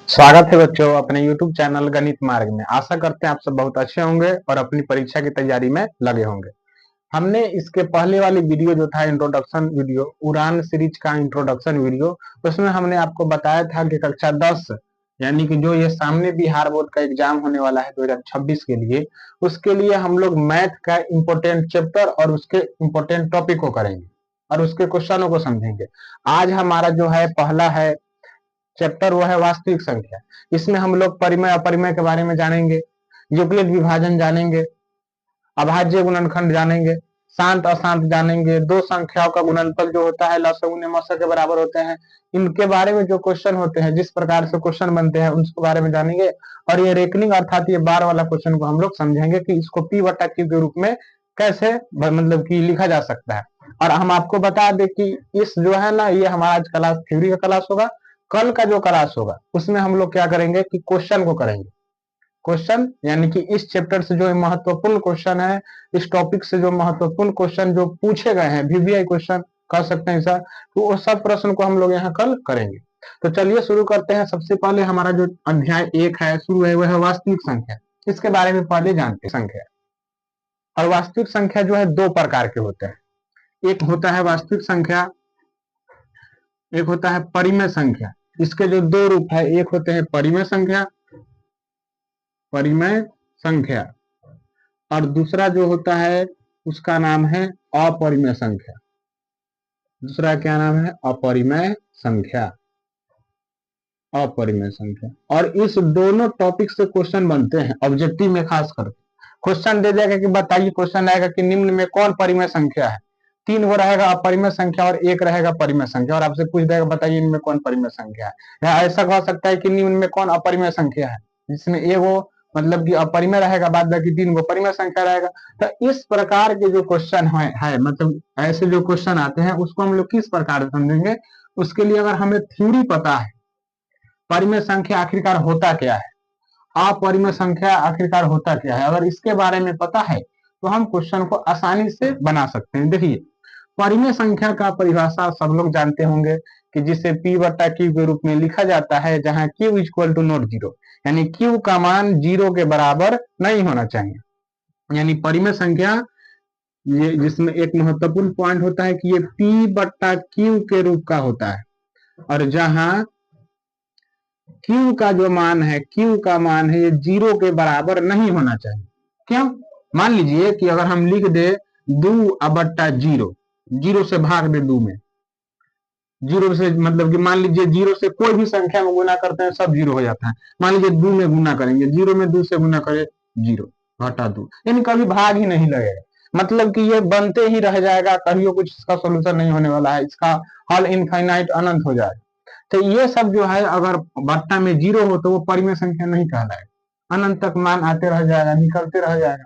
स्वागत है बच्चों अपने YouTube चैनल गणित मार्ग में। आशा करते हैं आप सब बहुत अच्छे होंगे और अपनी परीक्षा की तैयारी में लगे होंगे। हमने इसके पहले वाली वीडियो जो था इंट्रोडक्शन वीडियो, उड़ान सीरीज का इंट्रोडक्शन वीडियो, उसमें हमने आपको बताया था कि कक्षा 10 यानी कि जो ये सामने बिहार बोर्ड का एग्जाम होने वाला है 2026 के लिए, उसके लिए हम लोग मैथ का इम्पोर्टेंट चैप्टर और उसके इम्पोर्टेंट टॉपिक को करेंगे और उसके क्वेश्चनों को समझेंगे। आज हमारा जो है पहला है चैप्टर, वो है वास्तविक संख्या। इसमें हम लोग परिमेय अपरिमेय के बारे में जानेंगे, यूक्लिड विभाजन जानेंगे, अभाज्य गुणनखंड जानेंगे, शांत अशांत जानेंगे, दो संख्याओं का गुणनफल जो होता है लसगु निमसक के बराबर होते हैं, इनके बारे में जो क्वेश्चन होते हैं, जिस प्रकार से क्वेश्चन बनते हैं उसके बारे में जानेंगे। और ये रेकनिंग अर्थात ये बार वाला क्वेश्चन को हम लोग समझेंगे कि इसको पी बटा क्यू के रूप में कैसे मतलब कि लिखा जा सकता है। और हम आपको बता दें कि इस जो है ना, ये हमारा आज क्लास थ्योरी का क्लास होगा। कल का जो क्लास होगा उसमें हम लोग क्या करेंगे कि क्वेश्चन को करेंगे। क्वेश्चन यानी कि इस चैप्टर से जो महत्वपूर्ण क्वेश्चन है, इस टॉपिक से जो महत्वपूर्ण क्वेश्चन जो पूछे गए हैं, वीवीआई क्वेश्चन कह सकते हैं सर, तो वो सब प्रश्न को हम लोग यहाँ कल करेंगे। तो चलिए शुरू करते हैं। सबसे पहले हमारा जो अध्याय 1 है शुरू है, वह है वास्तविक संख्या। इसके बारे में पहले जानते हैं। संख्या और वास्तविक संख्या जो है दो प्रकार के होते हैं। एक होता है वास्तविक संख्या, एक होता है परिमेय संख्या। इसके जो दो रूप है, एक होते हैं परिमेय संख्या, परिमेय संख्या, और दूसरा जो होता है उसका नाम है अपरिमेय संख्या। दूसरा क्या नाम है? अपरिमेय संख्या। अपरिमेय संख्या। और इस दोनों टॉपिक से क्वेश्चन बनते हैं ऑब्जेक्टिव में। खास करके क्वेश्चन दे देगा कि बताइए, क्वेश्चन आएगा कि निम्न में कौन परिमेय संख्या है। 3 वो रहेगा अपरिमेय संख्या और 1 रहेगा परिमेय संख्या, और आपसे पूछ देगा बताइए इनमें कौन परिमेय संख्या है। या ऐसा कह सकता है कि निम्न में कौन अपरिमेय संख्या है, जिसमें एगो मतलब कि अपरिमेय रहेगा, बाद बाकी 3 गो परिमेय संख्या रहेगा। तो इस प्रकार के जो क्वेश्चन है मतलब ऐसे जो क्वेश्चन आते हैं उसको हम लोग किस प्रकार से समझेंगे। उसके लिए अगर हमें थ्योरी पता है, परिमेय संख्या आखिरकार होता क्या है, अपरिमेय संख्या आखिरकार होता क्या है, अगर इसके बारे में पता है तो हम क्वेश्चन को आसानी से बना सकते हैं। देखिए, परिमेय संख्या का परिभाषा सब लोग जानते होंगे कि जिसे P बटा Q के रूप में लिखा जाता है, जहां Q equal to not zero, यानी Q का मान जीरो के बराबर नहीं होना चाहिए। यानी परिमेय संख्या ये जिसमें एक महत्वपूर्ण पॉइंट होता है कि ये P बटा Q के रूप का होता है, और जहां Q का जो मान है, Q का मान है ये जीरो के बराबर नहीं होना चाहिए। क्यों? मान लीजिए कि अगर हम लिख दे 2 बट्टा जीरो, जीरो से भाग दे 2 में, जीरो से मतलब कि मान लीजिए जीरो से कोई भी संख्या में गुना करते हैं सब जीरो हो जाता है। मान लीजिए 2 में गुना करेंगे, जीरो में 2 से गुना करे जीरो घटा 2, यानी कभी भाग ही नहीं लगेगा। मतलब कि ये बनते ही रह जाएगा, कभी कुछ इसका सोल्यूशन नहीं होने वाला है, इसका हल इनफाइनाइट अनंत हो जाएगा। तो ये सब जो है अगर बट्टा में जीरो हो तो वो परिमेय संख्या नहीं कहलाएगा, अनंत तक मान आते रह जाएगा, निकलते रह जाएगा।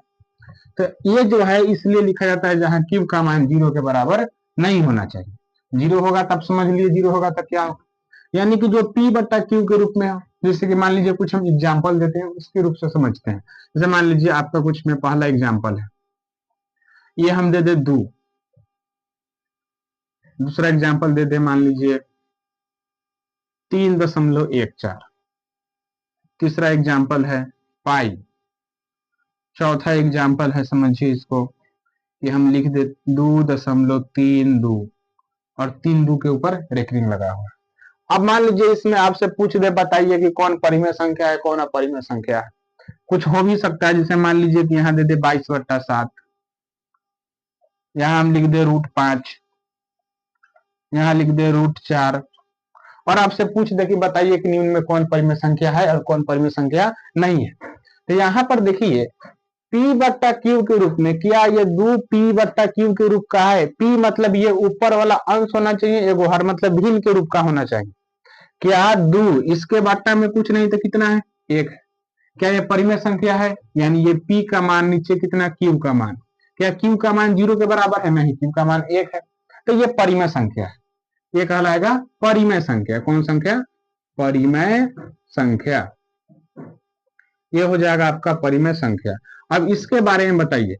तो ये जो है इसलिए लिखा जाता है जहां क्यूब का मान जीरो के बराबर नहीं होना चाहिए। जीरो होगा तब समझ लिए, जीरो होगा तब क्या होगा, यानी कि जो P बट्टा Q के रूप में हो। जैसे कि मान लीजिए कुछ हम एग्जाम्पल देते हैं उसके रूप से समझते हैं। जैसे मान लीजिए आपका कुछ में पहला एग्जाम्पल है, ये हम दे दे 2। दूसरा एग्जाम्पल दे दे मान लीजिए 3.14। तीसरा एग्जाम्पल है पाई। चौथा एग्जाम्पल है, समझिए इसको, कि हम लिख दे 2.32 और 3 के ऊपर रेकरिंग लगा हुआ। अब मान लीजिए इसमें आपसे पूछ दे बताइए कि कौन परिमेय संख्या है कौन अपरिमेय संख्या है। कुछ हो भी सकता है, जैसे मान लीजिए कि यहाँ दे दे 22/7, यहाँ हम लिख दे √5, यहाँ लिख दे √4, और आपसे पूछ दे कि बताइए कि निम्न में कौन परिमेय संख्या है और कौन परिमेय संख्या नहीं है। तो यहाँ पर देखिए P बट्टा Q के रूप में, क्या ये 2 P बट्टा Q के रूप का है? P मतलब ये ऊपर वाला अंश होना चाहिए, एगो हर मतलब भिन्न के रूप का होना चाहिए। क्या 2 इसके बट्टा में कुछ नहीं तो कितना है? 1 है। क्या ये परिमेय संख्या है? यानी ये P का मान नीचे कितना, Q का मान। क्या Q का मान 0 के बराबर है? नहीं, Q का मान 1 है। तो ये परिमेय संख्या है, ये कहलाएगा परिमेय संख्या। कौन संख्या? परिमेय संख्या। ये हो जाएगा आपका परिमेय संख्या। अब इसके बारे में बताइए,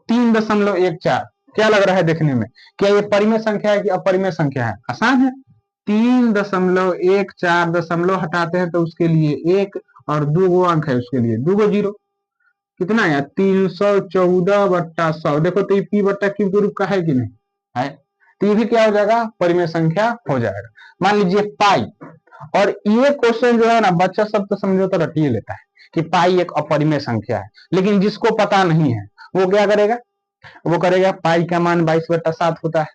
3.14 क्या लग रहा है देखने में? क्या ये परिमेय संख्या है कि अपरिमेय संख्या है? आसान है। 3.14 दशमलव हटाते हैं तो उसके लिए 1 और 2 अंक है, उसके लिए 2 जीरो, कितना है 314/100। देखो तो ये पी बट्टा क्यू के रूप का है कि नहीं है, तो ये भी क्या हो जाएगा, परिमेय संख्या हो जाएगा। मान लीजिए पाई, और ये क्वेश्चन जो है ना बच्चा सब तो समझो तो रट ही लेता है कि पाई एक अपरिमेय संख्या है, लेकिन जिसको पता नहीं है वो क्या करेगा, वो करेगा पाई का मान 22/7 होता है।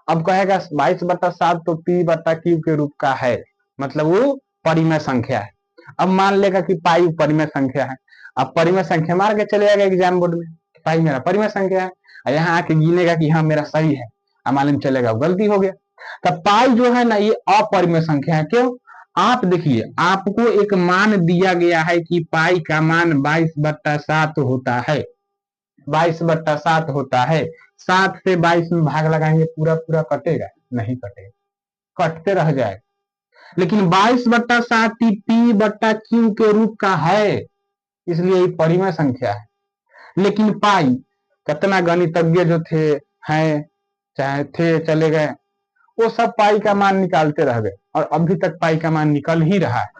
अब कहेगा 22/7 तो पी बट्टा क्यू के रूप का है, मतलब वो परिमेय संख्या है। अब मान लेगा कि पाई परिमेय संख्या है, अब परिमेय संख्या मार के चले जाएगा एग्जाम बोर्ड में, पाई मेरा परिमेय संख्या है, और यहाँ आके गिनेगा कि हाँ मेरा सही है, मालूम चलेगा गलती हो गया। तब पाई जो है ना ये अपरिमेय संख्या है। क्यों, आप देखिए आपको एक मान दिया गया है कि पाई का मान 22/7 होता है, 22/7 होता है। 7 से 22 में भाग लगाएंगे पूरा पूरा कटेगा नहीं, कटेगा, कटते रह जाएगा। लेकिन 22/7 पी बट्टा क्यू के रूप का है, इसलिए ये परिमेय संख्या है। लेकिन पाई, कितना गणितज्ञ जो थे हैं चाहे थे चले गए, वो सब पाई का मान निकालते रह गए, और अभी तक पाई का मान निकल ही रहा है।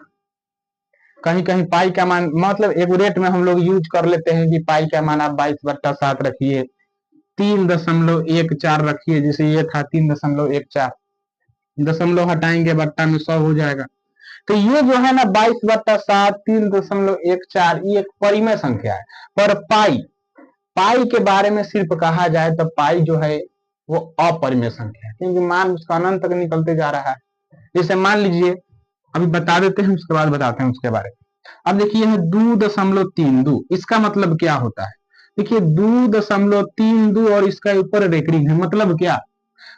कहीं कहीं पाई का मान मतलब एक रेट में हम लोग यूज कर लेते हैं कि पाई का मान आप 22/7 रखिए, 3.14 रखिए, जैसे ये था 3.14, दशमलव हटाएंगे बट्टा में 100 हो जाएगा। तो ये जो है ना 22/7 3.14 ये एक परिमेय संख्या है। पर पाई, पाई के बारे में सिर्फ कहा जाए तो पाई जो है वो अपरिमेय संख्या है, क्योंकि मान उसका अनंत तक निकलते जा रहा है। जैसे मान लीजिए, अभी बता देते हैं उसके बाद बताते हैं उसके बारे में। अब देखिए 2.32, इसका मतलब क्या होता है, देखिए 2.32 और इसका ऊपर रेकरिंग है, मतलब क्या,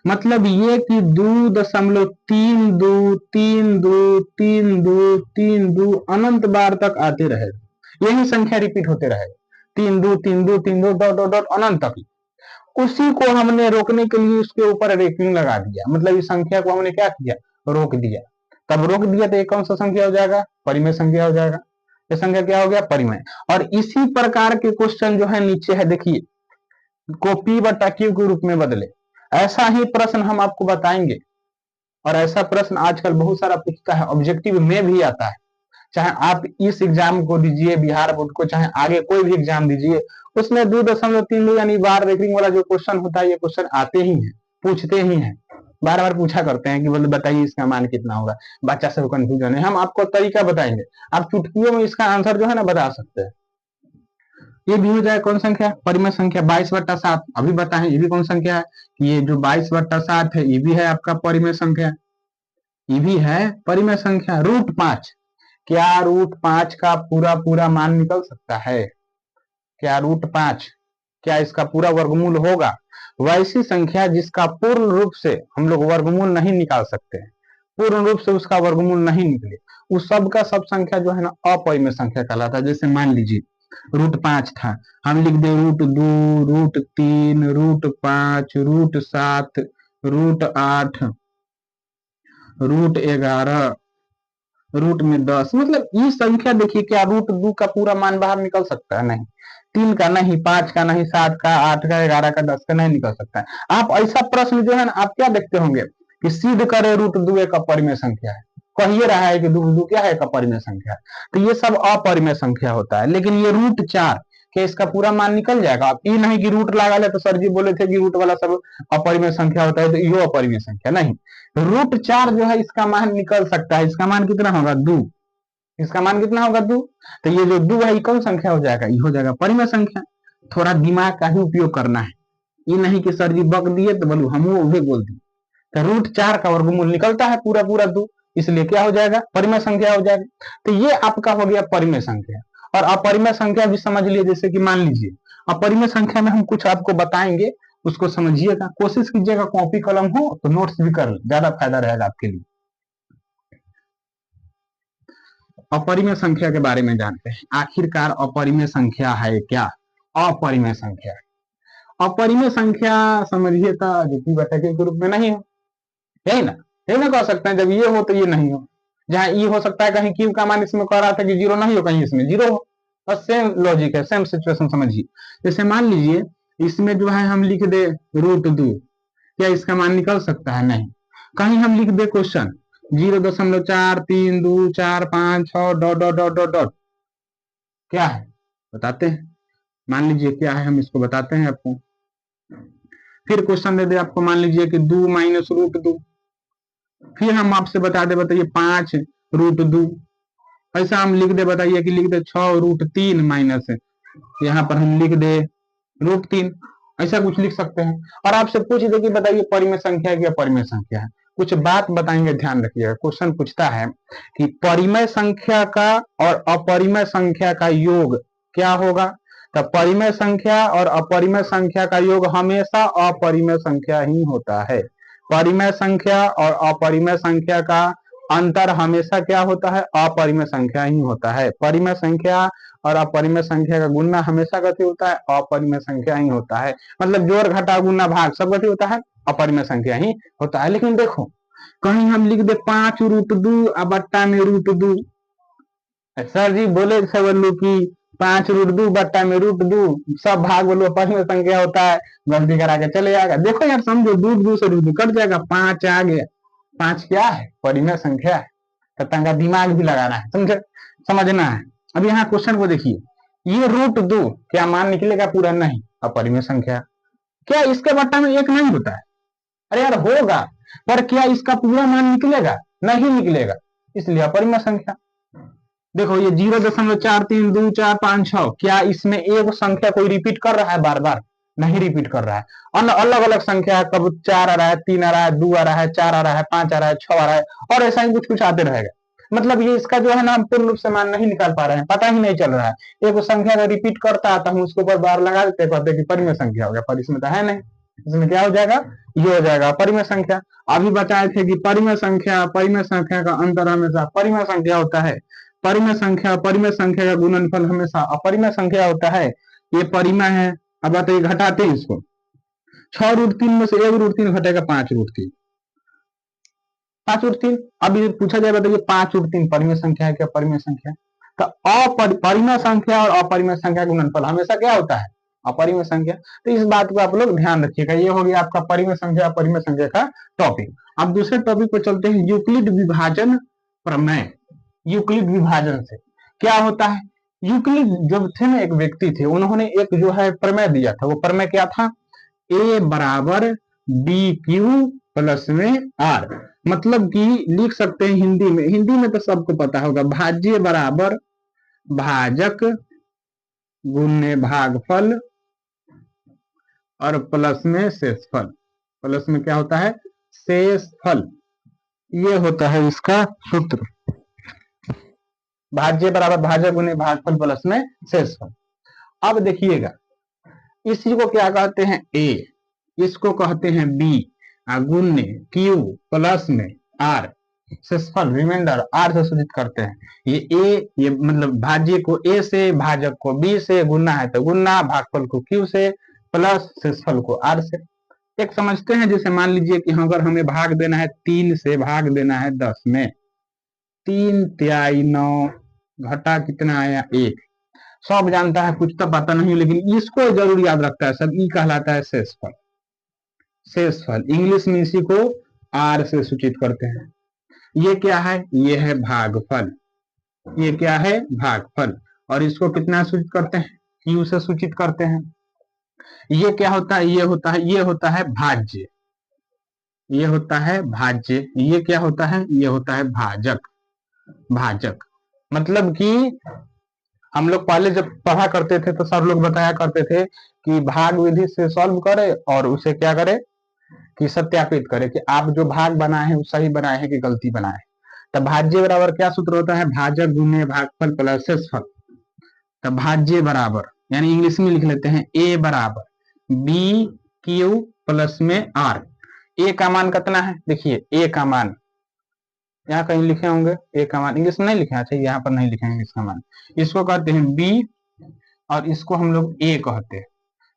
मतलब ये कि 2.32 अनंत बार तक आते रहेगा, यही संख्या रिपीट होते रहेगा, 3 2 डॉट डॉट डॉट अनंत तक। उसी को हमने रोकने के लिए उसके ऊपर रेकरिंग लगा दिया, मतलब इस संख्या को हमने क्या किया, रोक दिया। तब रोक दिया तो ये कौन सा संख्या हो जाएगा, परिमेय संख्या हो जाएगा। ये संख्या क्या हो गया, परिमेय। और इसी प्रकार के क्वेश्चन जो है नीचे है देखिए, को पी बट्टा क्यू के रूप में बदले, ऐसा ही प्रश्न हम आपको बताएंगे। और ऐसा प्रश्न आजकल बहुत सारा पूछता है, ऑब्जेक्टिव में भी आता है, चाहे आप इस एग्जाम को दीजिए बिहार बोर्ड को, चाहे आगे कोई भी एग्जाम दीजिए, उसमें 2.32 यानी बार रेकरिंग वाला जो क्वेश्चन होता है, ये क्वेश्चन आते ही हैं, पूछते ही हैं, बार बार पूछा करते हैं कि बोले बताइए इसका मान कितना होगा, बच्चा सब कंफ्यूजन है। हम आपको तरीका बताएंगे, आप चुटकियों में इसका आंसर जो है ना बता सकते हैं। ये भी हो जाए कौन संख्या, परिमेय संख्या 22/7। अभी बताएं ये भी कौन संख्या है, ये जो 22/7 है ये भी है आपका परिमेय संख्या, ये भी है परिमेय संख्या। √5, क्या √5 का पूरा पूरा मान निकल सकता है, क्या √5 क्या इसका पूरा वर्गमूल होगा। वैसी संख्या जिसका पूर्ण रूप से हम लोग वर्गमूल नहीं निकाल सकते हैं, पूर्ण रूप से उसका वर्गमूल नहीं निकले, उस सब का सब संख्या जो है ना अपरिमेय संख्या कहलाता है। जैसे मान लीजिए √5 था, हम लिख दे √2 √3 √5 √7 √8 √11 √10, मतलब ये संख्या देखिए क्या √2 का पूरा मान बाहर निकल सकता है, नहीं, 3 का नहीं, 5 का नहीं, 7 का, 8 का, 11 का, 10 का नहीं निकल सकता है। आप ऐसा प्रश्न जो है ना आप क्या देखते होंगे कि सिद्ध करे √2 एक अपरिमेय संख्या है, कहिए रहा है कि √2 क्या है, एक अपरिमेय संख्या है, तो ये सब अपरिमेय संख्या होता है। लेकिन ये √4 क्या इसका पूरा मान निकल जाएगा, आप ये नहीं कि रूट लगा ले तो सर जी बोले थे कि रूट वाला सब अपरिमेय संख्या होता है तो ये अपरिमेय संख्या नहीं, √4 जो है इसका मान निकल सकता है। इसका मान कितना होगा, 2, इसका मान कितना होगा, 2, तो ये जो 2 है ये कौन संख्या हो जाएगा, ये हो जाएगा परिमेय संख्या। थोड़ा दिमाग का ही उपयोग करना है, ये नहीं कि सर जी बक दिए तो बोलू हम वो बोल दिए, तो √4 का वर्गमूल निकलता है पूरा पूरा 2, इसलिए क्या हो जाएगा, परिमेय संख्या हो जाएगा। तो ये आपका हो गया परिमेय संख्या। और अपरिमेय संख्या भी समझ लिए, जैसे कि मान लीजिए अपरिमेय संख्या में हम कुछ आपको बताएंगे, उसको समझिएगा, कोशिश कीजिएगा कॉपी कलम हो तो नोट्स भी कर, ज्यादा फायदा रहेगा आपके लिए। अपरिमेय संख्या के बारे में जानते हैं, आखिरकार अपरिमेय संख्या है क्या, अपरिमेय संख्या, अपरिमेय संख्या समझिए तो जो पी बटा के रूप में नहीं हो, यही ना, यही ना कह सकते हैं, जब ये हो तो ये नहीं हो, जहां ये हो सकता है कहीं क्यू का मान इसमें कह रहा था कि 0 नहीं हो, कहीं इसमें 0 हो, बस सेम लॉजिक है, सेम सिचुएशन समझिए। जैसे मान लीजिए इसमें जो है हम लिख दे √2, क्या इसका मान निकल सकता है, नहीं, कहीं हम लिख दे question 0.43245 dot dot dot dot dot, क्या है बताते हैं। मान लीजिए क्या है, हम इसको बताते हैं आपको। फिर क्वेश्चन दे दे आपको, मान लीजिए कि 2 माइनस रूट 2, फिर हम आपसे बता दे, बताइए 5 रूट 2, ऐसा हम लिख दे, बताइए कि लिख दे 6 रूट 3 माइनस, यहाँ पर हम लिख दे रूट 3, ऐसा कुछ लिख सकते हैं। और आपसे पूछ दे कि बताइए परिमेय संख्या है कि अपरिमेय संख्या है, कुछ बात बताएंगे, ध्यान रखिएगा। क्वेश्चन पूछता है कि परिमेय संख्या का और अपरिमेय संख्या का योग क्या होगा। तो परिमेय संख्या और अपरिमेय संख्या का योग हमेशा अपरिमेय संख्या ही होता है। परिमेय संख्या और अपरिमेय संख्या का अंतर हमेशा क्या होता है, अपरिमेय संख्या ही होता है। परिमेय संख्या और अपरिमेय संख्या का गुणा हमेशा गति होता है, अपरिमेय संख्या ही होता है। मतलब जोड़ घटा गुना भाग सब गति होता है, अपरिमेय संख्या ही होता है। लेकिन देखो कहीं हम लिख दे 5 रूट 2 बट्टा में रूट 2, सर जी बोले थे बोलू की 5 रूट 2 बट्टा में रूट 2 सब भाग बोलो अपरिमेय संख्या होता है, गलती करा के चले जाएगा। देखो यार समझो, 2 से रूट 2 कट जाएगा, 5 आ गया, 5 क्या है, परिमेय संख्या है। तो तंगा दिमाग भी लगाना है, समझे, समझना है। अब यहाँ क्वेश्चन को देखिए, ये रूट 2 क्या मान निकलेगा पूरा, नहीं, अपरिमेय संख्या। क्या इसके बट्टा में 1 नहीं होता है, अरे यार होगा, पर क्या इसका पूरा मान निकलेगा, नहीं निकलेगा, इसलिए अपरिमेय संख्या। देखो ये 0.43245, क्या इसमें एक संख्या कोई रिपीट कर रहा है बार बार, नहीं रिपीट कर रहा है। अलग अलग संख्या है, कब 4 आ रहा है, 3 आ रहा है, 2 आ रहा है, 4 आ रहा है, 5 आ रहा है, 6 आ रहा है, और ऐसा ही कुछ कुछ आते रहेगा। मतलब ये इसका जो है ना, हम पूर्ण रूप से मान नहीं निकाल पा रहे हैं, पता ही नहीं चल रहा है। एक संख्या का रिपीट करता आता हूँ, उसके ऊपर बार लगा देते, कहते कि परिमेय संख्या हो गया, पर इसमें तो है नहीं, इसमें क्या हो जाएगा, ये हो जाएगा परिमेय संख्या। अभी बताए थे कि परिमेय संख्या का अंतर हमेशा परिमेय संख्या होता है। परिमेय संख्या का गुणनफल हमेशा अपरिमेय संख्या होता है। ये परिमेय है। अब बताइए घटाते हैं इसको, 6 रूट 3 में से 1 रूट 3 घटेगा 5 रूट 3, 5 रूट 3। अब ये पूछा जाए, बताइए 5 रूट 3 परिमेय संख्या है क्या अपरिमेय संख्या। तो परिमेय संख्या और अपरिमेय संख्या का गुणनफल हमेशा क्या होता है, अपरिमेय संख्या। तो इस बात को आप लोग ध्यान रखिएगा। ये हो गया आपका परिमेय संख्या अपरिमेय संख्या का टॉपिक। अब दूसरे टॉपिक पर चलते हैं, यूक्लिड विभाजन प्रमेय। यूक्लिड विभाजन से क्या होता है, यूक्लिड जब थे ना, एक व्यक्ति थे, उन्होंने एक जो है प्रमेय दिया था। वो प्रमेय क्या था, ए बराबर बी क्यू प्लस में आर। मतलब कि लिख सकते हैं हिंदी में तो सबको पता होगा, भाज्य बराबर भाजक गुणे भागफल और प्लस में शेषफल। प्लस में क्या होता है, शेषफल, ये होता है इसका सूत्र। भाज्य बराबर भाजक गुणे भागफल प्लस में शेषफल। अब देखिएगा, इसी को क्या कहते हैं, ए, इसको कहते हैं बी, गुणे क्यू प्लस में आर, शेषफल रिमाइंडर आर से सूचित करते हैं। ये ए, ये मतलब भाज्य को ए से, भाजक को बी से, गुना है तो गुना, भागफल को क्यू से, प्लस शेषफल को आर से। एक समझते हैं, जैसे मान लीजिए कि अगर हमें भाग देना है 3 से, भाग देना है 10 में, 3 तिहाई 9, घटा कितना आया 1। सब जानता है, कुछ तो पता नहीं, लेकिन इसको जरूर याद रखता है सब। ई कहलाता है शेषफल। शेषफल इंग्लिश में इसी को आर से सूचित करते हैं। ये क्या है, ये है भागफल। ये क्या है, भागफल। और इसको कितना सूचित करते हैं, क्यू से सूचित करते हैं। ये क्या होता है, ये होता है भाज्य। ये होता है भाज्य। ये क्या होता है, ये होता है भाजक। भाजक मतलब कि हम लोग पहले जब पढ़ा करते थे तो सर लोग बताया करते थे कि भाग विधि से सॉल्व करे और उसे क्या करे कि सत्यापित करे कि आप जो भाग बनाए हैं वो सही बनाए हैं कि गलती बनाए। तब भाज्य बराबर क्या सूत्र होता है, भाजक गुणे भागफल प्लस शेषफल। तब भाज्य बराबर, यानी इंग्लिश में लिख लेते हैं, ए बराबर बी क्यू प्लस में आर। ए का मान कितना है, देखिए ए का मान यहाँ कहीं लिखे होंगे, ए का मान इंग्लिश में नहीं लिखे, अच्छा यहाँ पर नहीं लिखेंगे इसका मान। इसको कहते हैं बी और इसको हम लोग ए कहते हैं।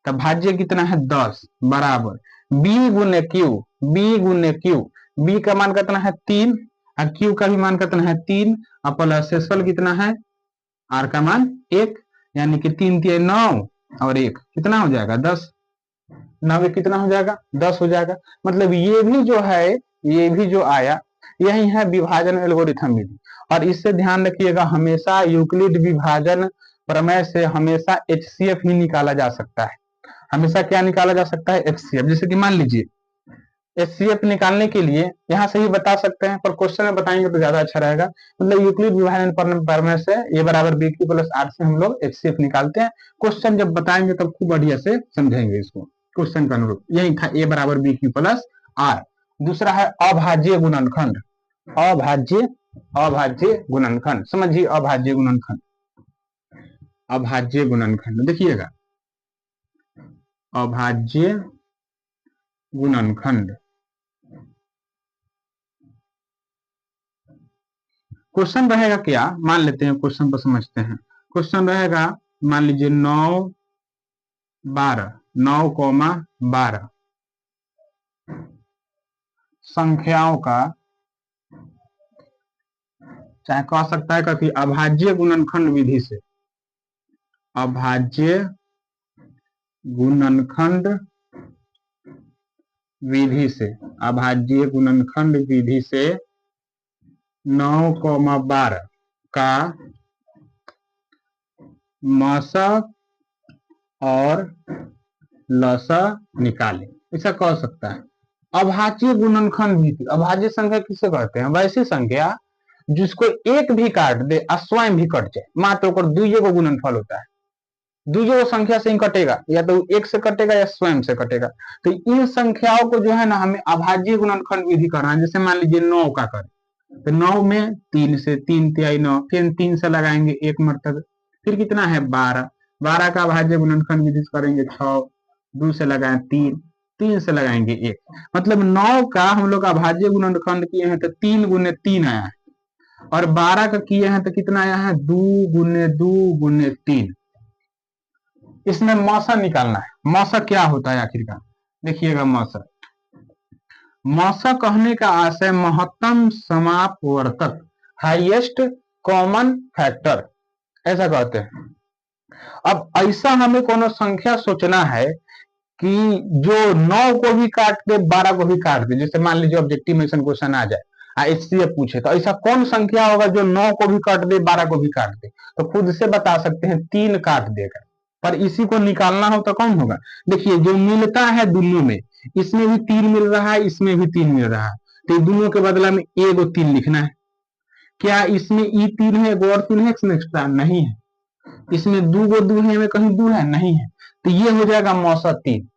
तब भाज्य कितना है 10 बराबर बी गुने क्यू, बी गुने क्यू, बी का मान कितना है 3 और क्यू का भी मान कितना है 3 और प्लस शेषफल कितना है, आर का मान 1, यानी कि 3 3 9 और 1 कितना हो जाएगा 10, 9 कितना हो जाएगा 10 हो जाएगा। मतलब ये भी जो है ये भी जो आया यही है विभाजन एल्गोरिथम विधि। और इससे ध्यान रखिएगा, हमेशा यूक्लिड विभाजन प्रमेय से हमेशा एचसीएफ ही निकाला जा सकता है। हमेशा क्या निकाला जा सकता है? एचसीएफ। जैसे कि मान लीजिए एचसीएफ निकालने के लिए यहाँ से ही बता सकते हैं, पर क्वेश्चन में बताएंगे तो ज्यादा अच्छा रहेगा। मतलब यूक्लिड विभाजन प्रमेय से ए बराबर बी क्यू प्लस आर से हम लोग एचसीएफ निकालते हैं। क्वेश्चन जब बताएंगे तब खूब बढ़िया से समझेंगे इसको, क्वेश्चन के अनुरूप। यही था ए बराबर बी क्यू प्लस आर। दूसरा है अभाज्य गुणनखंड। अभाज्य गुणनखंड, समझिए अभाज्य गुणनखंड। अभाज्य गुणनखंड देखिएगा, अभाज्य गुणनखंड क्वेश्चन रहेगा क्या, मान लेते हैं क्वेश्चन पर समझते हैं। क्वेश्चन रहेगा मान लीजिए 9 12 9,12 संख्याओं का, चाहे कह सकता है कि अभाज्य गुणनखंड विधि से, अभाज्य गुणनखंड विधि से, अभाज्य गुणनखंड विधि से 9,12 का मसा और लसा निकाले, ऐसा कह सकता है। अभाज्य गुणनखंड विधि, अभाज्य संख्या किसे कहते हैं? वैसी संख्या जिसको एक भी काट दे और स्वयं भी कट जाए, मात्र दुइये को गुणनफल होता है। दुइये को संख्या से ही कटेगा, या तो एक से कटेगा या स्वयं से कटेगा। तो इन संख्याओं को जो है ना हमें अभाज्य गुणनखंड विधि करना है। जैसे मान लीजिए 9 का करें तो 9 में 3 से 3 तिहाई 9, फिर 3 से लगाएंगे एक मरतबे, फिर कितना है 12। 12 का अभाज्य गुणनखंड विधि करेंगे 6, 2 से लगाए 3, 3 से लगाएंगे 1। मतलब 9 का हम लोग अभाज्य गुणनखंड किए हैं तो 3 गुने 3 आया है, और 12 का किए हैं तो कितना आया है 2 गुने 2 गुने 3। इसमें मौसा निकालना है। मौसा क्या होता है आखिरकार? देखिएगा मौसा, मौसा कहने का आशय महत्तम समापवर्तक, हाईएस्ट कॉमन फैक्टर, ऐसा कहते हैं। अब ऐसा हमें कोनो संख्या सोचना है कि जो 9 को भी काट दे 12 को भी काट दे। जैसे मान लीजिए ऑब्जेक्टिव में क्वेश्चन आ जाए, एचसीएफ पूछे, तो ऐसा कौन संख्या होगा जो 9 को भी काट दे 12 को भी काट दे? तो खुद से बता सकते हैं 3 काट देगा। पर इसी को निकालना हो तो कौन होगा? देखिए जो मिलता है दोनों में, इसमें भी 3 मिल रहा है, इसमें भी 3 मिल रहा है, तो दोनों के बदला में एगो 3 लिखना है। क्या इसमें ई 3 है, एगो और 3 है एक्स्ट्रा? नहीं है। इसमें 2 गो 2 है, में कहीं 2 है? नहीं है। तो ये हो जाएगा मौसा 3।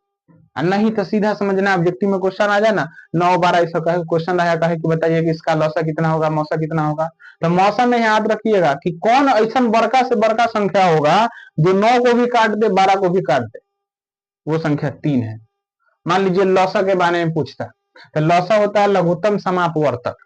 नहीं तो सीधा समझना, ऑब्जेक्टिव में क्वेश्चन आ जाए ना 9 12 ऐसा कहे क्वेश्चन आया कहे कि बताइए कि इसका लौसा कितना होगा, मौसा कितना होगा, तो मौसा में याद रखिएगा कि कौन ऐसा बड़का से बड़का संख्या होगा जो 9 को भी काट दे 12 को भी काट दे, वो संख्या 3 है। मान लीजिए लौसा के बारे में पूछता है, तो लौसा होता है लघुत्तम समापवर्तक,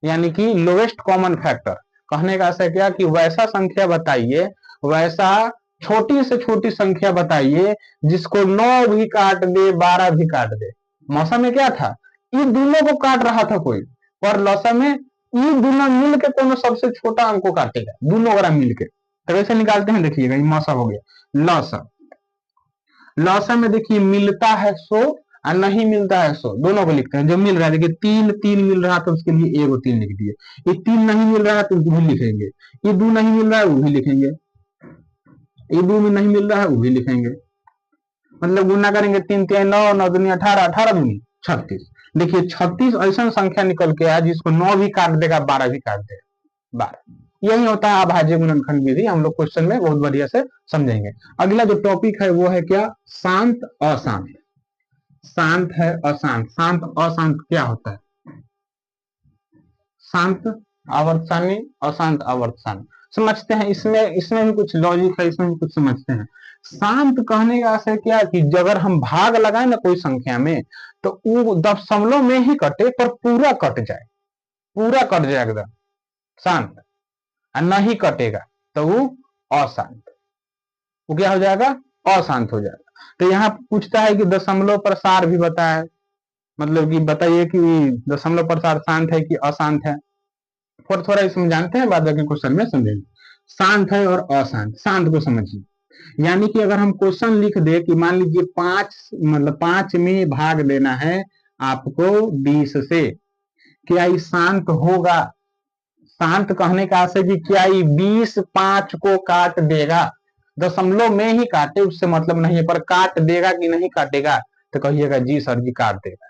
यानी कि लोएस्ट कॉमन फैक्टर। कहने का आशय क्या कि वैसा संख्या बताइए, वैसा छोटी से छोटी संख्या बताइए जिसको 9 भी काट दे 12 भी काट दे। मौसा में क्या था, ये दोनों को काट रहा था कोई, पर लौसा में ये दोनों मिल के कोनो सबसे छोटा अंक को काटेगा, दोनों वगैरह मिल के। तो कैसे निकालते हैं देखिएगा, ये मौसा हो गया। लौसा, लौसा में देखिए मिलता है 100 और नहीं मिलता है 100, दोनों को लिखते हैं। जो मिल रहा है देखिए 3 3 मिल रहा तो उसके लिए एगो 3 लिख दिए, ये 3 नहीं मिल रहा है तो वो भी लिखेंगे, ये 2 नहीं मिल रहा है वो भी लिखेंगे, ये 2 में नहीं मिल रहा है वो भी लिखेंगे। मतलब गुना करेंगे 3 3 9 9 दूनी 18, 18 दूनी 36। देखिए 36 ऐसा संख्या निकल के आया जिसको 9 भी काट देगा 12 भी काट देगा 12। यही होता है अभाज्य गुणनखंड विधि। हम लोग क्वेश्चन में बहुत बढ़िया से समझेंगे। अगला जो टॉपिक है वो है क्या, शांत अशांत। शांत है अशांत, शांत अशांत क्या होता है? शांत आवर्तसानी, अशांत आवर्तसानी समझते हैं। इसमें भी कुछ लॉजिक है, इसमें भी कुछ समझते हैं। शांत कहने का आशय क्या कि अगर हम भाग लगाए ना कोई संख्या में तो वो दशमलव में ही कटे पर पूरा कट जाए, पूरा कट जाए एकदम शांत, और नहीं कटेगा तो वो अशांत, वो क्या हो जाएगा, अशांत हो जाएगा। तो यहाँ पूछता है कि दशमलव प्रसार भी बताए, मतलब कि बताइए कि दशमलव प्रसार शांत है कि अशांत है। और थोड़ा इसमें जानते हैं, बाद बाकी क्वेश्चन में समझेंगे। शांत है और अशांत, शांत को समझिए, यानी कि अगर हम क्वेश्चन लिख दे कि मान लीजिए 5 में भाग देना है आपको 20 से, क्या ये शांत होगा? शांत कहने का आशय कि क्या ये 20 5 को काट देगा? दशमलव में ही काटे उससे मतलब नहीं है, पर काट देगा कि नहीं काटेगा? तो कहिएगा जी सर जी काट देगा।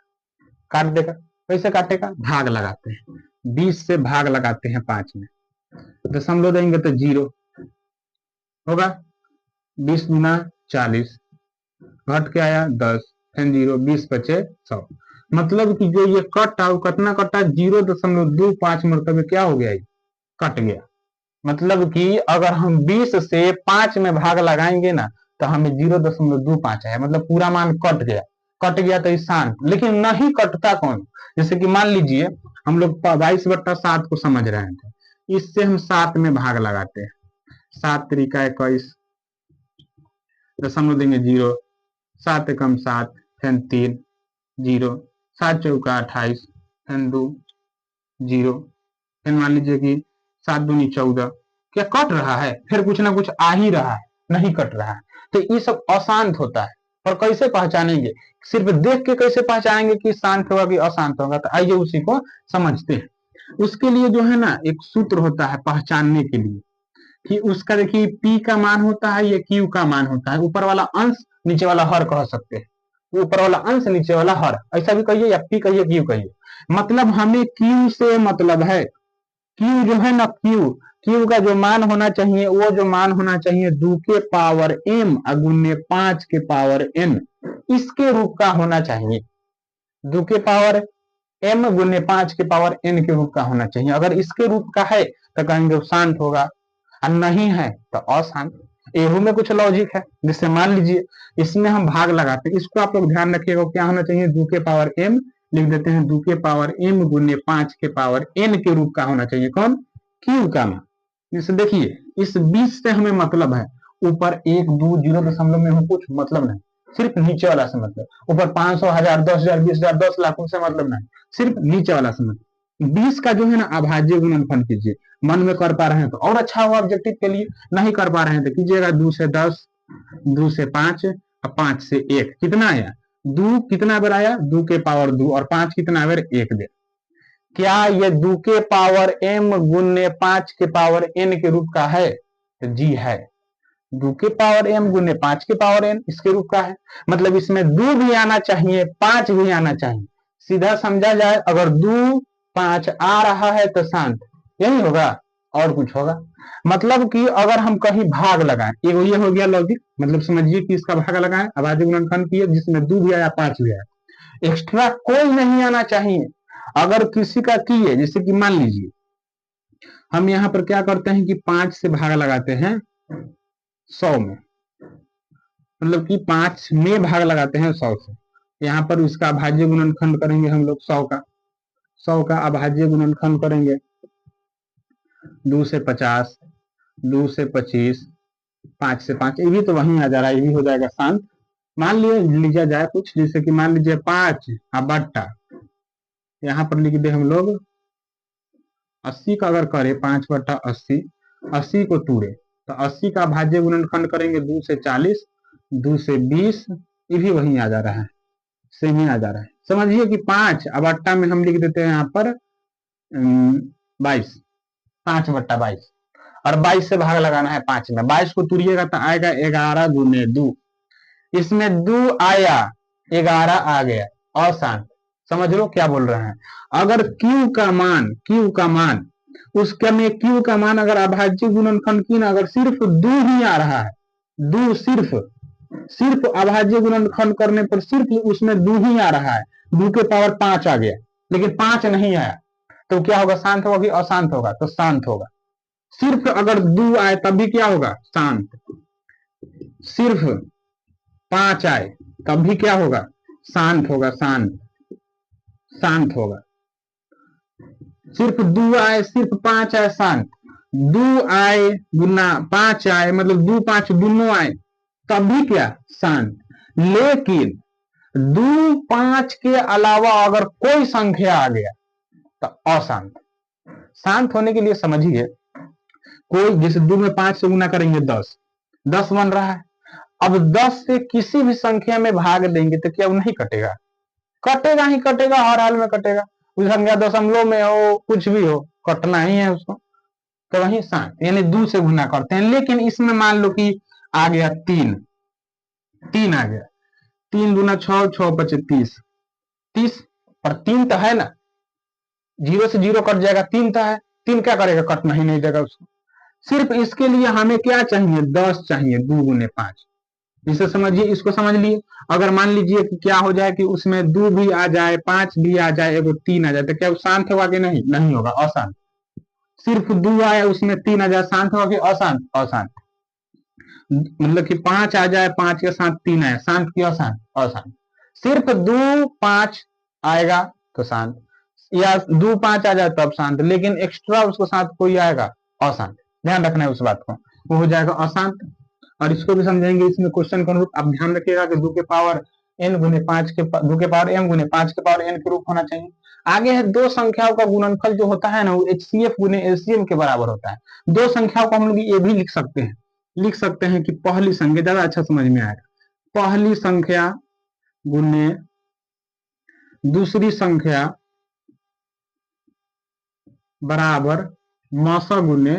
काट देगा। कैसे काटेगा? भाग लगाते हैं, 20 से भाग लगाते हैं 5 में, दशमलव देंगे तो 0 होगा। 20 गुना 40 घट के आया 10, फिर 0, 20 बचे 100। मतलब कि जो ये कटा कितना कटा? 0.25 मरतबे क्या हो गया? ये कट गया। मतलब कि अगर हम 20 से 5 में भाग लगाएंगे ना तो हमें 0.25 आया, मतलब पूरा मान कट गया। कट गया तो शांत। लेकिन नहीं कटता कौन? जैसे कि मान लीजिए हम लोग 22/7 को समझ रहे थे, इससे हम 7 में भाग लगाते हैं, 7 तरीका 21, दशमलव देंगे 0, 7 एकम 7, फिर 3 0, 7 चौका 28, फिर 2 0, फिर मान लीजिए कि 7 दूनी 14। क्या कट रहा है? फिर कुछ ना कुछ आ ही रहा है, नहीं कट रहा है। तो ये सब अशांत होता है। पर कैसे पहचानेंगे? सिर्फ देख के कैसे पहचानेंगे कि शांत होगा कि अशांत होगा? तो आइए उसी को समझते हैं। उसके लिए जो है ना एक सूत्र होता है पहचानने के लिए, कि उसका देखिए P का मान होता है, ये Q का मान होता है। ऊपर वाला अंश नीचे वाला हर कह सकते हैं, ऊपर वाला अंश नीचे वाला हर, ऐसा भी कहिए, या P कहिए Q कहिए। मतलब हमें Q से मतलब है, Q जो है ना Q का जो मान होना चाहिए, वो जो मान होना चाहिए 2 के पावर m गुने 5 के पावर n, इसके रूप का होना चाहिए। 2 के पावर m गुने 5 के पावर n के रूप का होना चाहिए। अगर इसके रूप का है तो कहेंगे शांत होगा, और नहीं है तो अशांत। एहू में कुछ लॉजिक है। जिससे मान लीजिए इसमें हम भाग लगाते हैं, इसको आप लोग ध्यान रखिएगा, क्या होना चाहिए? 2 के पावर m लिख देते हैं, 2 के पावर m गुने 5 के पावर n के रूप का होना चाहिए। कौन? Q का मान। जैसे देखिए इस 20 से हमें मतलब है, ऊपर 1 2 0 दशमलव में कुछ मतलब नहीं, सिर्फ नीचे वाला से मतलब। ऊपर 500 1000 10,000 20,000 10 लाख उनसे मतलब नहीं, सिर्फ नीचे वाला से मतलब। 20 का जो है ना अभाज्य गुणनफल कीजिए। मन में कर पा रहे हैं तो और अच्छा होगा ऑब्जेक्टिव के लिए, नहीं कर पा रहे हैं तो कीजिएगा 2 से 10, 2 से 5 और 5 से 1। कितना आया? 2 कितना बार आया? 2 के पावर 2, और 5 कितना बार? 1 बार। क्या ये 2 के पावर m गुने 5 के पावर n के रूप का है? तो जी है। 2 के पावर m गुने 5 के पावर n इसके रूप का है। मतलब इसमें 2 भी आना चाहिए, 5 भी आना चाहिए। सीधा समझा जाए, अगर 2 5 आ रहा है तो शांत, यही होगा और कुछ होगा। मतलब कि अगर हम कहीं भाग लगाएं, ये हो गया लॉजिक। मतलब समझिए कि इसका भाग लगाएं, अभाज्य गुणनफल किए, जिसमें 2 भी आया 5 भी आया, एक्स्ट्रा कोई नहीं आना चाहिए। अगर किसी का किए, जैसे कि मान लीजिए हम यहाँ पर क्या करते हैं कि 5 से भाग लगाते हैं 100 में, मतलब कि 5 में भाग लगाते हैं 100 से। यहाँ पर इसका अभाज्य गुणनखंड करेंगे हम लोग 100 का अभाज्य गुणनखंड करेंगे 2 से 50, 2 से 25, 5 से 5, ये भी तो वहीं आ जा रहा है, ये भी हो जाएगा शांत। मान लीजिए जाए कुछ, जैसे कि मान लीजिए 5 बट्टा, यहाँ पर लिख दे हम लोग 80 का अगर करें 5/80, 80 को तोड़े तो 80 का अभाज्य गुणनखंड करेंगे 2 से 40, 2 से 20, ये भी वहीं आ जा रहा है, सेम ही आ जा रहा है। समझिए कि 5 अब अट्टा में हम लिख देते हैं यहाँ पर 22, 5/22, और 22 से भाग लगाना है 5 में। 22 को तुरिएगा तो आएगा 11 गुने 2, इसमें 2 आया 11 आ गया, अशांत। समझ लो क्या बोल रहे हैं? अगर Q का मान उसके में Q का मान अगर अभाज्य गुणनखंड की ना, अगर सिर्फ 2 ही आ रहा है, 2 सिर्फ अभाज्य गुणनखंड करने पर सिर्फ उसमें 2 ही आ रहा है, 2 के पावर 5 आ गया, लेकिन 5 नहीं आया, तो क्या होगा? शांत होगा कि अशांत होगा? तो शांत होगा। सिर्फ अगर 2 आए तब भी क्या होगा? शांत। सिर्फ 5 आए तब भी क्या होगा? शांत होगा, शांत होगा। सिर्फ 2 आए, सिर्फ 5 आए, शांत। 2 आए गुना 5 आए, मतलब 2 5 दोनों आए तब भी क्या? शांत। लेकिन 2 5 के अलावा अगर कोई संख्या आ गया तो अशांत। शांत होने के लिए समझिए, कोई जैसे 2 में 5 से गुना करेंगे 10 बन रहा है। अब 10 से किसी भी संख्या में भाग देंगे तो क्या वो नहीं कटेगा? कटेगा ही कटेगा, हर हाल में कटेगा। कुछ संख्या दशमलव में हो, कुछ भी हो, कटना ही है उसको, तो वही 7 यानी 2 से गुना करते हैं। लेकिन इसमें मान लो कि आ गया 3 आ गया, 3 दूना 6, 6 पचे 30, 30 पर 3 तो है ना, 0 से 0 कट जाएगा, 3 तो है, 3 क्या करेगा, कटना ही नहीं देगा उसको। सिर्फ इसके लिए हमें क्या चाहिए, 10 चाहिए, 2 गुने 5। इसे समझिए, इसको समझ लिए। अगर मान लीजिए कि क्या हो जाए कि उसमें 2 भी आ जाए, 5 भी आ जाए, एगो 3 आ जाए, तो क्या वो शांत होगा कि नहीं, नहीं होगा, अशांत। सिर्फ 2 आए, उसमें 3 आ जाए, शांत होगा कि अशांत, अशांत। मतलब कि 5 आ जाए, 5 के साथ 3 आए, शांत की अशांत, अशांत। सिर्फ 2 5 आएगा तो शांत, या 2 5 आ जाए तब शांत, लेकिन एक्स्ट्रा उसके साथ कोई आएगा अशांत, ध्यान रखना है उस बात को, वो हो जाएगा अशांत। और इसको भी समझेंगे इसमें क्वेश्चन के अनुरूप। आप ध्यान रखिएगा कि 2 के पावर n गुने 5 के 2 के पावर m गुने 5 के पावर n के रूप होना चाहिए। आगे है दो संख्याओं का गुणनफल जो होता है ना, वो HCF गुने LCM के बराबर होता है। दो संख्याओं को हम लोग ये भी लिख सकते हैं, कि पहली संख्या, ज्यादा अच्छा समझ में आएगा, पहली संख्या गुने दूसरी संख्या बराबर मौसा गुने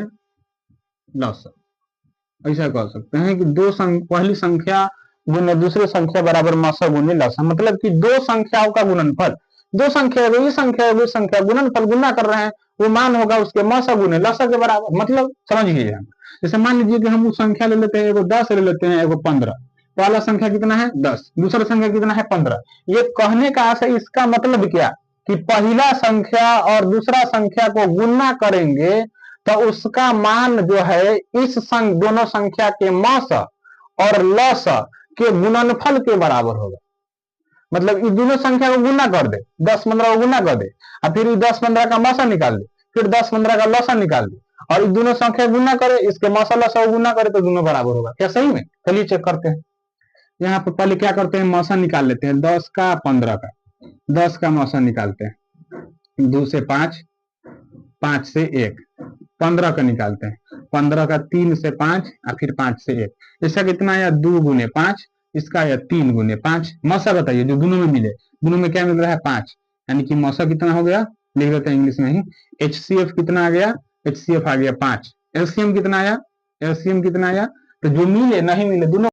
लसा। ऐसा कह सकते हैं कि पहली संख्या गुने दूसरी संख्या बराबर मौसा गुने लसा, मतलब कि दो संख्याओं का गुणनफल, दो संख्या वही संख्या वही संख्या, गुणनफल गुना कर रहे हैं, वो मान होगा उसके मौसा गुने लसा के बराबर। मतलब समझिए, जैसे मान लीजिए कि हम उस संख्या ले लेते हैं, एगो 10 ले लेते हैं, एगो 15। पहला संख्या कितना है 10, दूसरा संख्या कितना है 15। ये कहने का आशय, इसका मतलब क्या कि पहला संख्या और दूसरा संख्या को गुणा करेंगे तो उसका मान जो है इस दोनों संख्या के मौस और लस के गुणनफल के बराबर होगा। मतलब इस दोनों संख्या को गुना कर दे, 10 15 को गुना कर दे, और फिर 10 15 का मौसा निकाल दे, फिर 10 15 का लसा निकाल दे, और इस दोनों संख्या गुना करे, इसके मौसा लसा गुना करे तो दोनों बराबर होगा। क्या सही में? चलिए चेक करते हैं। यहाँ पर पहले क्या करते हैं, मौसा निकाल लेते हैं, 10 का 15 का, 10 का मौसा निकालते हैं, 2 से 5, 5 से 1, 15 का निकालते हैं, 15 का 3 से 5 और फिर 5 से 1। इसका कितना आया 2 गुने 5, इसका आया 3 गुने 5। मौसा बताइए जो दोनों में मिले, दोनों में क्या मिल रहा है 5, यानी कि मौसा कितना हो गया, लिख देते हैं इंग्लिश में ही, HCF कितना आ गया, HCF आ गया 5। LCM कितना आया, LCM कितना आया, तो जो मिले नहीं मिले दोनों